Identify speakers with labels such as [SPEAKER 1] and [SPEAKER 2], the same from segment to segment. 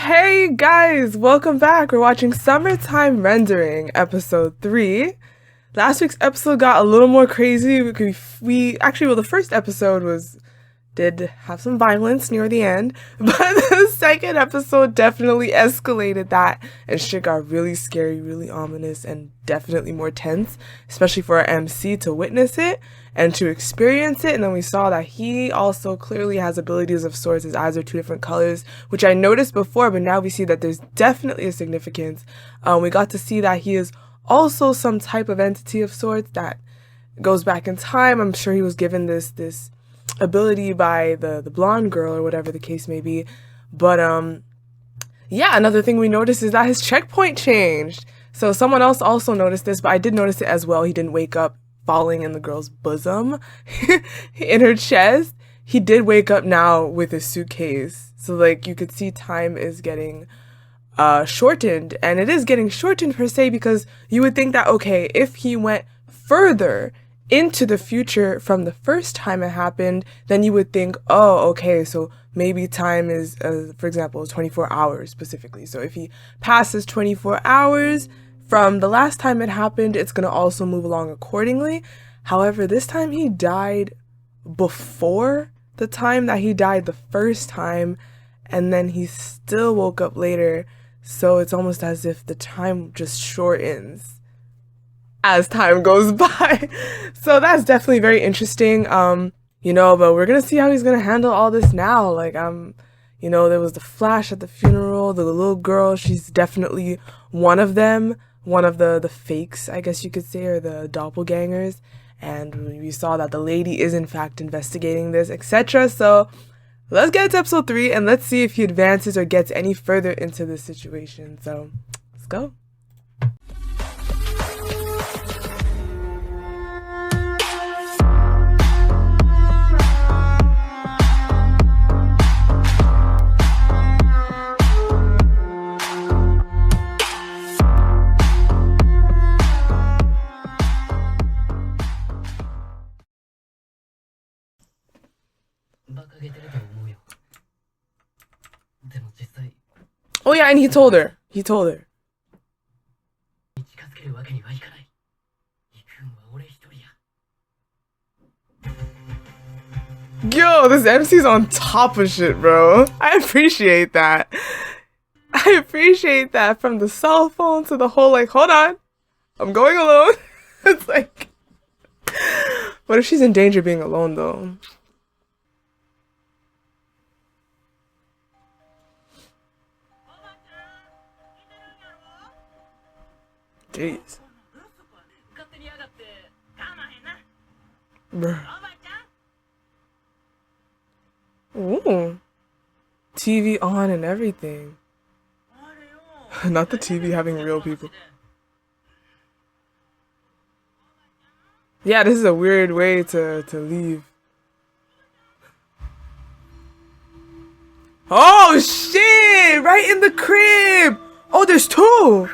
[SPEAKER 1] Hey guys, welcome back. We're watching Summertime Rendering, episode 3. Last week's episode got a little more crazy. The first episode did have some violence near the end, but the second episode definitely escalated that, and shit got really scary, really ominous, and definitely more tense, especially for our MC to witness it and to experience it. And then we saw that he also clearly has abilities of sorts. His eyes are two different colors, which I noticed before, but now we see that there's definitely a significance. We got to see that he is also some type of entity of sorts that goes back in time. I'm sure he was given this ability by the blonde girl or whatever the case may be. But yeah, another thing we noticed is that his checkpoint changed. So someone else also noticed this, but I did notice it as well. He didn't wake up falling in the girl's bosom in her chest. He did wake up now with his suitcase. So like you could see time is getting shortened, and it is getting shortened per se, because you would think that, okay, if he went further into the future from the first time it happened, then you would think, oh, okay, so maybe time is, for example, 24 hours specifically. So if he passes 24 hours from the last time it happened, it's going to also move along accordingly. However, this time he died before the time that he died the first time, and then he still woke up later. So it's almost as if the time just shortens as time goes by. So that's definitely very interesting. But we're gonna see how he's gonna handle all this now. Like, there was the flash at the funeral, the little girl, she's definitely one of them, one of the fakes, I guess you could say, or the doppelgangers. And we saw that the lady is in fact investigating this, etc. So let's get to episode 3 and let's see if he advances or gets any further into this situation. So let's go. Oh yeah, and he told her. Yo, this MC's on top of shit, bro. I appreciate that. From the cell phone to the whole, like, hold on, I'm going alone. It's like, what if she's in danger being alone though? Jeez. Bruh. Ooh. TV on and everything. Not the TV having real people. Yeah, this is a weird way to leave. Oh shit! Right in the crib! Oh, there's two!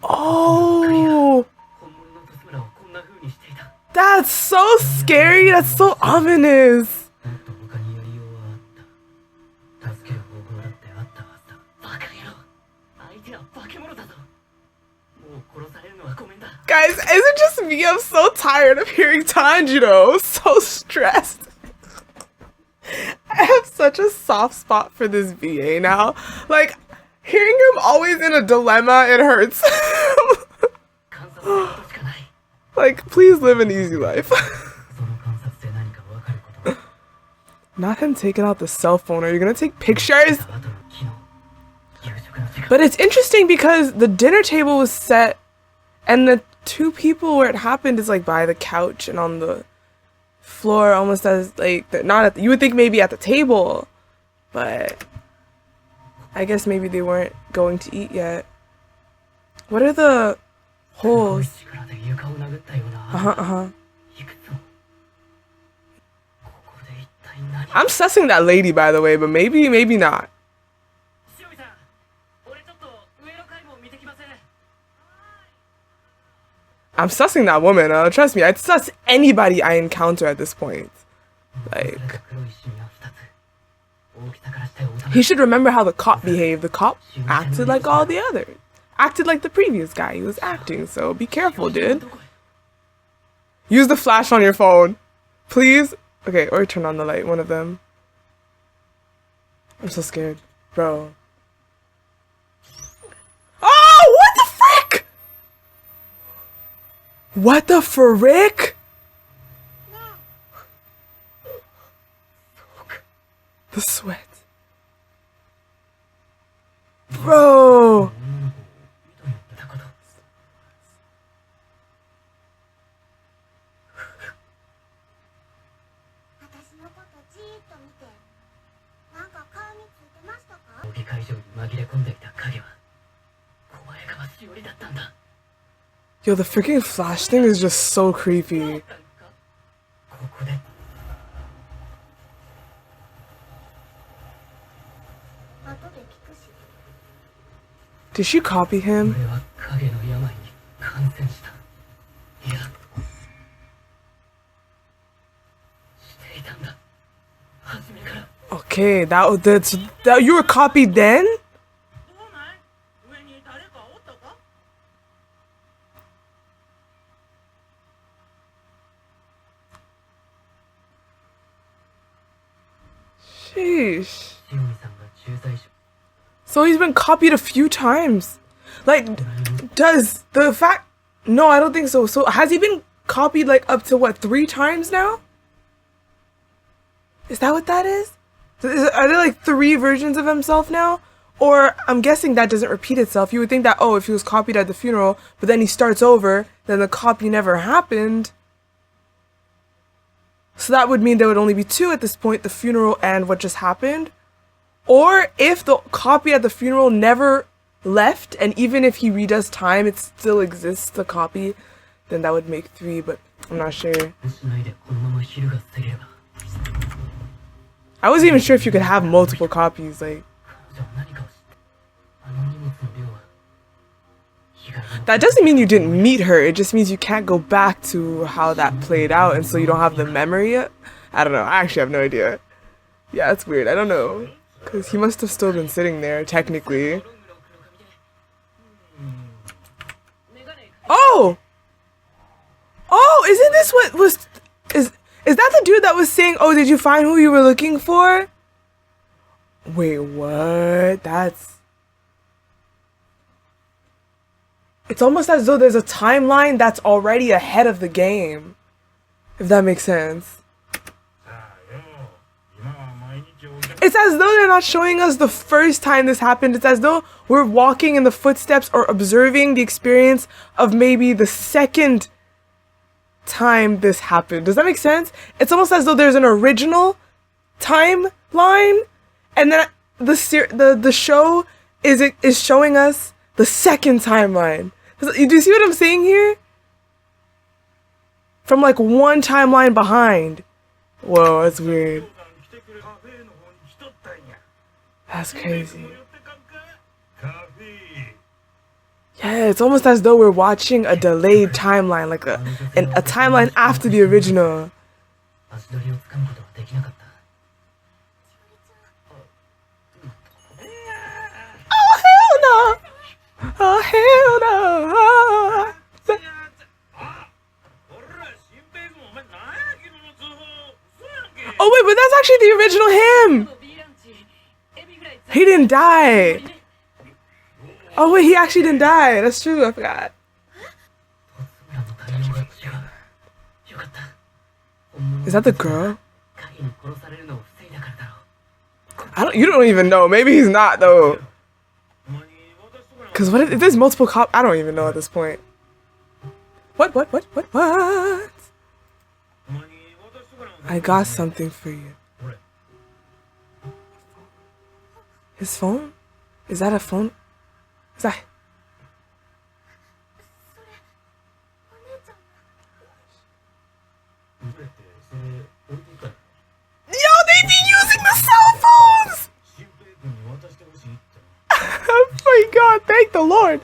[SPEAKER 1] Oh! That's so scary! That's so ominous! Guys, is it just me? I'm so tired of hearing Tanjiro. So stressed. I have such a soft spot for this VA now. Like, hearing him always in a dilemma, it hurts. Like, please live an easy life. Not him taking out the cell phone. Are you gonna take pictures? But it's interesting because the dinner table was set, and the two people where it happened is like by the couch and on the floor, almost as like not at the, you would think maybe at the table, but I guess maybe they weren't going to eat yet. What are the holes? I'm sussing that lady, by the way, but maybe not. I'm sussing that woman. Trust me, I'd suss anybody I encounter at this point. Like, He should remember how the cop behaved. The cop acted like all the others. Acted like the previous guy. He was acting, so be careful, dude. Use the flash on your phone. Please? Okay, or turn on the light, one of them. I'm so scared. Bro. Oh, what the frick? What the frick? The sweat. Bro. Yo, the freaking flash thing is just so creepy. Did she copy him? Okay, that you were copied then? Sheesh. So he's been copied a few times. Like, does the fact... No, I don't think so. So has he been copied like up to what, 3 times now? Is that what that is? Are there like 3 versions of himself now? Or I'm guessing that doesn't repeat itself. You would think that, oh, if he was copied at the funeral, but then he starts over, then the copy never happened. So that would mean there would only be 2 at this point, the funeral and what just happened. Or if the copy at the funeral never left, and even if he redoes time, it still exists, the copy, then that would make 3, but I'm not sure. I wasn't even sure if you could have multiple copies, like... That doesn't mean you didn't meet her, it just means you can't go back to how that played out, and so you don't have the memory yet? I don't know, I actually have no idea. Yeah, it's weird, I don't know. Because he must have still been sitting there, technically. Oh! Oh, isn't this what was... Is that the dude that was saying, oh, did you find who you were looking for? Wait, what? That's... It's almost as though there's a timeline that's already ahead of the game. If that makes sense. It's as though they're not showing us the first time this happened. It's as though we're walking in the footsteps or observing the experience of maybe the second time this happened. Does that make sense? It's almost as though there's an original timeline, and then the show is showing us the second timeline. Do you see what I'm saying here? From like one timeline behind. Whoa, that's weird. That's crazy. Yeah, it's almost as though we're watching a delayed timeline, like a timeline after the original. Oh, hell no! Oh, hell no! Oh, wait, but that's actually the original him! He didn't die! Oh wait, he actually didn't die. That's true, I forgot. Is that the girl? You don't even know. Maybe he's not though. Cause what if there's multiple cops? I don't even know at this point. What? I got something for you. His phone? Is that a phone? Is that... Yo, they be using the cell phones! Oh my god, thank the Lord!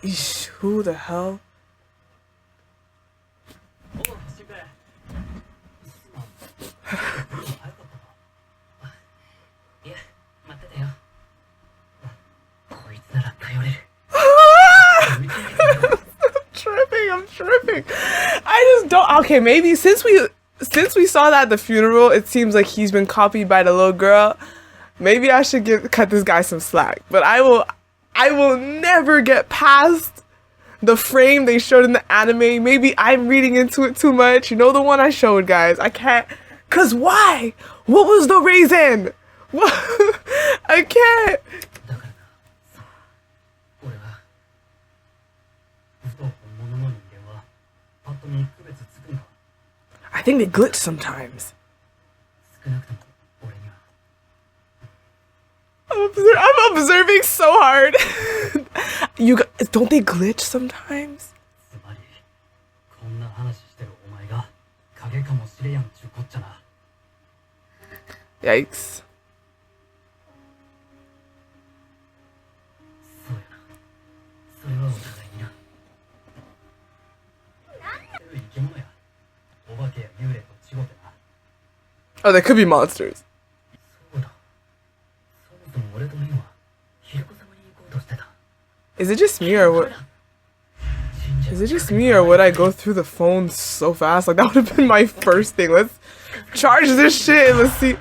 [SPEAKER 1] Eesh, who the hell? Okay, maybe since we saw that at the funeral, it seems like he's been copied by the little girl. Maybe I should cut this guy some slack. But I will never get past the frame they showed in the anime. Maybe I'm reading into it too much. You know, the one I showed, guys. I can't. Cause why? What was the reason? What? I can't. I think they glitch sometimes. I'm observing so hard. Don't they glitch sometimes? Yikes. Oh, they could be monsters. Is it just me or what? Is it just me or would I go through the phone so fast? Like, that would have been my first thing. Let's charge this shit and let's see.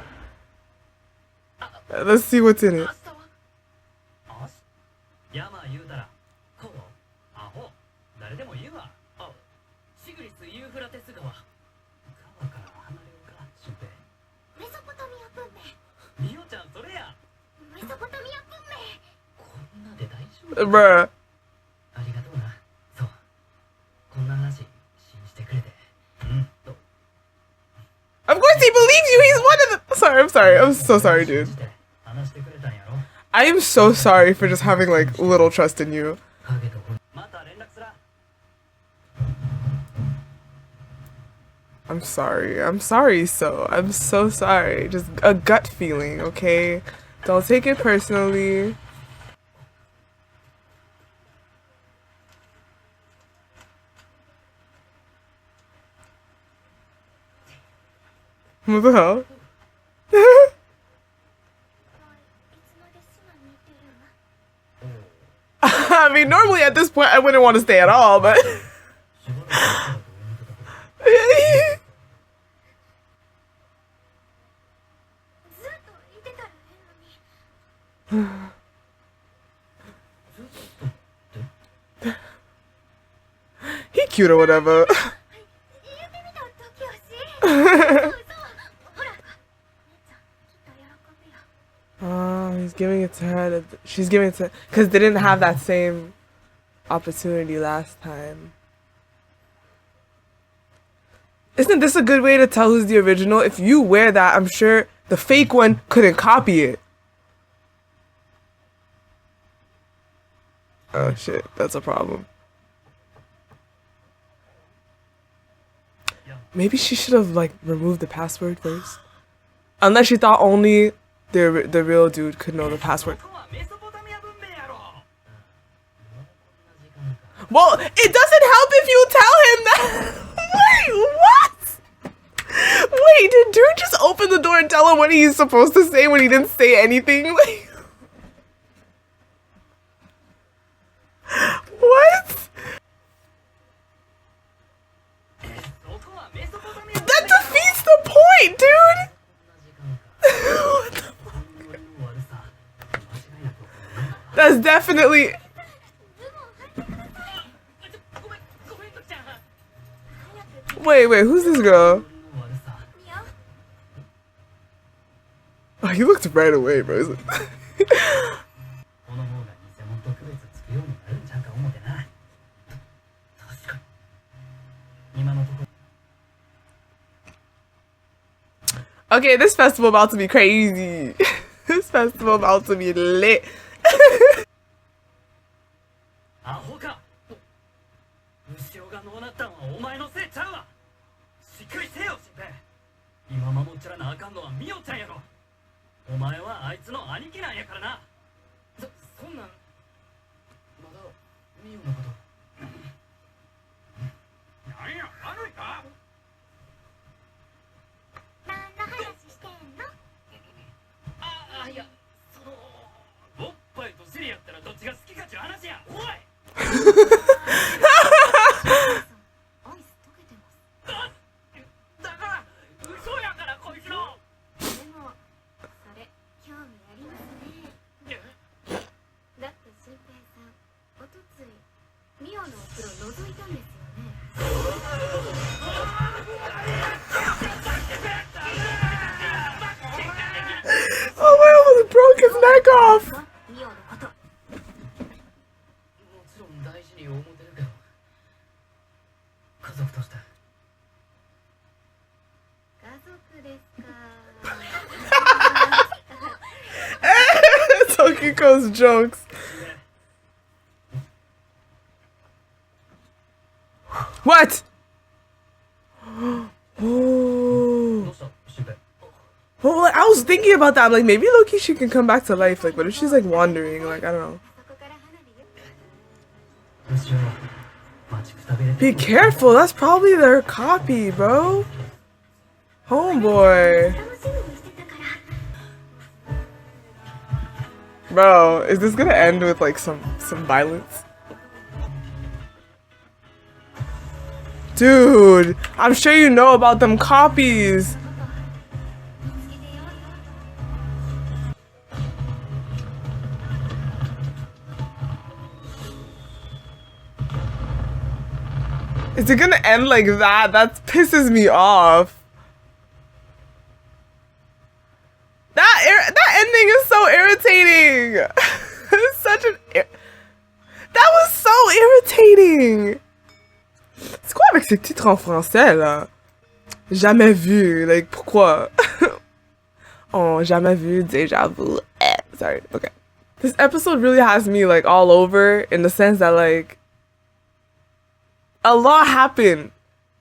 [SPEAKER 1] Let's see what's in it. Bruh. Of course he believes you. He's one of the. Sorry, I'm sorry. I'm so sorry, dude. I am so sorry for just having like little trust in you. I'm sorry. I'm sorry. I'm so sorry. Just a gut feeling, okay? Don't take it personally. What the hell? I mean, normally at this point I wouldn't want to stay at all, but he cute or whatever. Oh, he's giving it to her. She's giving it to, because they didn't have that same opportunity last time. Isn't this a good way to tell who's the original? If you wear that, I'm sure the fake one couldn't copy it. Oh shit, that's a problem. Maybe she should have like removed the password first. Unless she thought only the real dude could know the password. Well, it doesn't help if you tell him that. Wait, what? Wait, did dude just open the door and tell him what he's supposed to say when he didn't say anything? Like, what? That defeats the point, dude! What the fuck? That's definitely... Wait, who's this girl? Oh, he looked right away, bro. Okay, this festival about to be crazy. This festival about to be lit. neck off. Tokiko's jokes. What? Oh. Well, I was thinking about that. I'm like, maybe Loki she can come back to life. Like, what if she's like wandering? Like, I don't know. Be careful. That's probably their copy, bro. Homeboy. Bro, is this gonna end with like some violence? Dude, I'm sure you know about them copies. Is it gonna end like that? That pisses me off. That ending is so irritating. It's such an... That was so irritating. C'est quoi avec ces titres en français, là? Jamais vu. Like, pourquoi? Oh, jamais vu, déjà vu. Sorry, okay. This episode really has me, like, all over in the sense that, like, a lot happened.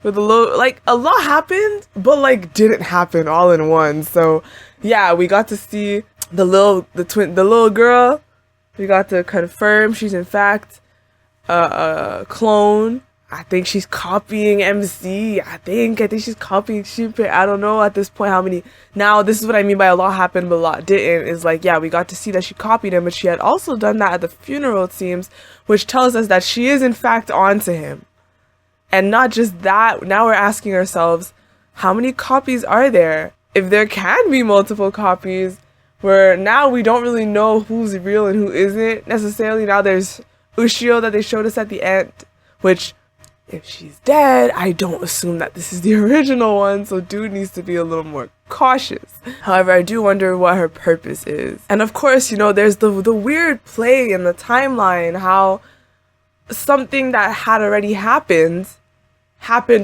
[SPEAKER 1] With a little, like, a lot happened, but, like, didn't happen all in one. So, yeah, we got to see the little girl. We got to confirm she's, in fact, a clone. I think she's copying MC. I think she's copying Shinpei. I don't know at this point how many. Now, this is what I mean by a lot happened, but a lot didn't. Is like, yeah, we got to see that she copied him, but she had also done that at the funeral, it seems, which tells us that she is, in fact, onto him. And not just that, now we're asking ourselves, how many copies are there? If there can be multiple copies, where now we don't really know who's real and who isn't necessarily. Now there's Ushio that they showed us at the end, which, if she's dead, I don't assume that this is the original one, so dude needs to be a little more cautious. However, I do wonder what her purpose is. And of course, you know, there's the weird play in the timeline, how something that had already happened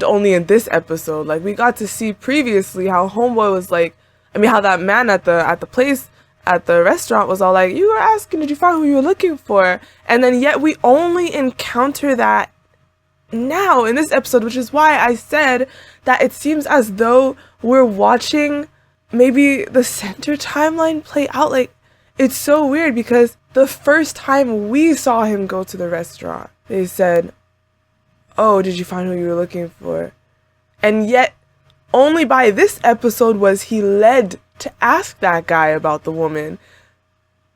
[SPEAKER 1] only in this episode. Like, we got to see previously how Homeboy was like, I mean, how that man at the place, at the restaurant was all like, you were asking, did you find who you were looking for? And then yet we only encounter that now in this episode, which is why I said that it seems as though we're watching maybe the center timeline play out. Like, it's so weird because the first time we saw him go to the restaurant, they said, oh, did you find who you were looking for? And yet, only by this episode was he led to ask that guy about the woman.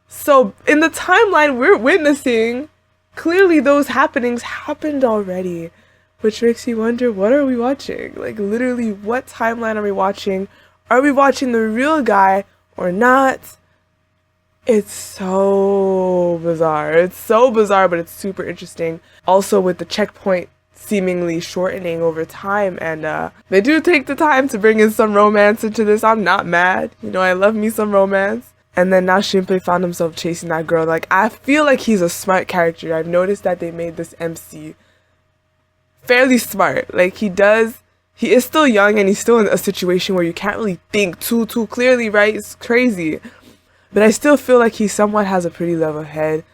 [SPEAKER 1] So, in the timeline we're witnessing, clearly those happenings happened already. Which makes you wonder, what are we watching? Like, literally, what timeline are we watching? Are we watching the real guy or not? It's so bizarre. It's so bizarre, but it's super interesting. Also, with the checkpoint seemingly shortening over time, and they do take the time to bring in some romance into this. I'm not mad. You know, I love me some romance. And then now Shinpei found himself chasing that girl. Like, I feel like he's a smart character. I've noticed that they made this MC fairly smart. Like, he is still young, and he's still in a situation where you can't really think too clearly, right? It's crazy. But I still feel like he somewhat has a pretty level head,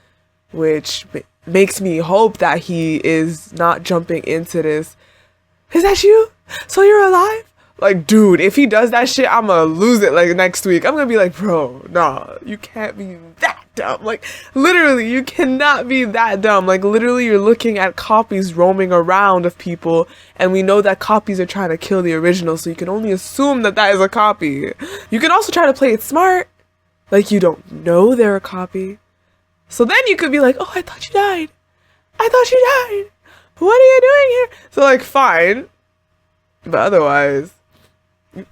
[SPEAKER 1] which makes me hope that he is not jumping into this. Is that you? So you're alive? Like, dude, if he does that shit, I'm gonna lose it, like, next week. I'm gonna be like, bro, nah, you can't be that dumb. Like, literally, you cannot be that dumb. Like, literally, you're looking at copies roaming around of people, and we know that copies are trying to kill the original, so you can only assume that that is a copy. You can also try to play it smart. Like, you don't know they're a copy. So then you could be like, oh, I thought you died. I thought you died. What are you doing here? So, like, fine. But otherwise, you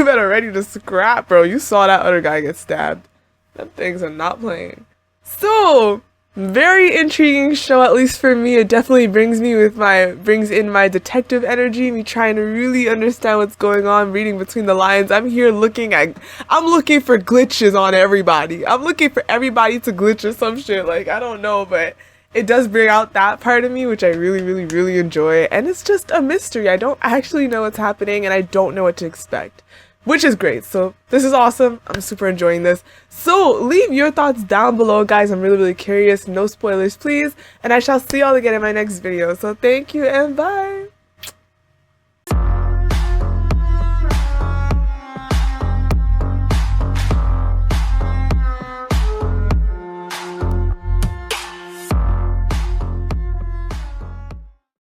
[SPEAKER 1] better ready to scrap, bro. You saw that other guy get stabbed. Them things are not playing. So, Very intriguing show, at least for me. It definitely brings in my detective energy, me trying to really understand what's going on, reading between the lines. I'm looking for glitches on everybody. I'm looking for everybody to glitch or some shit. Like, I don't know, but it does bring out that part of me, which I really, really, really enjoy. And it's just a mystery. I don't actually know what's happening, and I don't know what to expect, which is great. So this is awesome. I'm super enjoying this. So leave your thoughts down below, guys. I'm really, really curious. No spoilers, please. And I shall see y'all again in my next video. So thank you and bye.